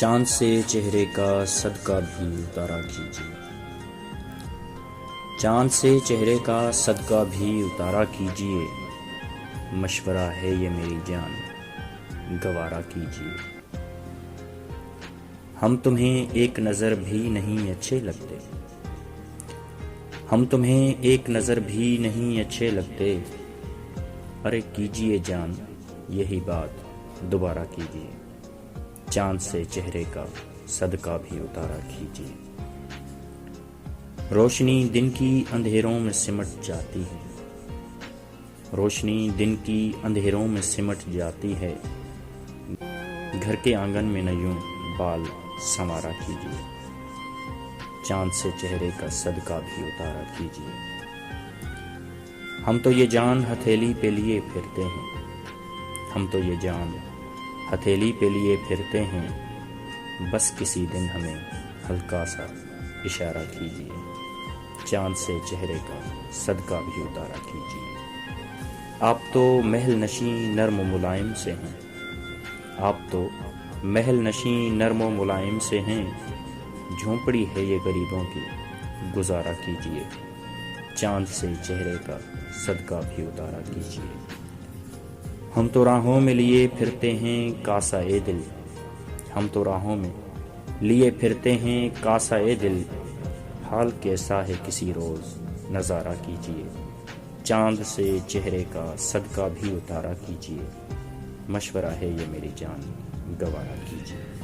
چاند سے چہرے کا صدقہ بھی اتارا کیجیے، چاند سے چہرے کا صدقہ بھی اتارا کیجیے، مشورہ ہے یہ میری جان گوارا کیجیے۔ ہم تمہیں ایک نظر بھی نہیں اچھے لگتے، ہم تمہیں ایک نظر بھی نہیں اچھے لگتے، ارے کیجیے جان یہی بات دوبارہ کیجیے، چاند سے چہرے کا صدقہ بھی اتارا کیجیے۔ روشنی دن کی اندھیروں میں سمٹ جاتی ہے، روشنی دن کی اندھیروں میں سمٹ جاتی ہے، گھر کے آنگن میں نہ یوں بال سنوارا کیجیے، چاند سے چہرے کا صدقہ بھی اتارا کیجیے۔ ہم تو یہ جان ہتھیلی پہ لیے پھرتے ہیں، ہم تو یہ جان ہتھیلی پہ لیے پھرتے ہیں، بس کسی دن ہمیں ہلکا سا اشارہ کیجیے، چاند سے چہرے کا صدقہ بھی اتارا کیجیے۔ آپ تو محل نشیں نرم و ملائم سے ہیں، آپ تو محل نشیں نرم و ملائم سے ہیں، جھونپڑی ہے یہ غریبوں کی گزارا کیجیے، چاند سے چہرے کا صدقہ بھی اتارا کیجیے۔ ہم تو راہوں میں لیے پھرتے ہیں کاسہ دل، ہم تو راہوں میں لیے پھرتے ہیں کاسہ دل، حال کیسا ہے کسی روز نظارہ کیجیے، چاند سے چہرے کا صدقہ بھی اتارا کیجیے، مشورہ ہے یہ میری جان گوارا کیجیے۔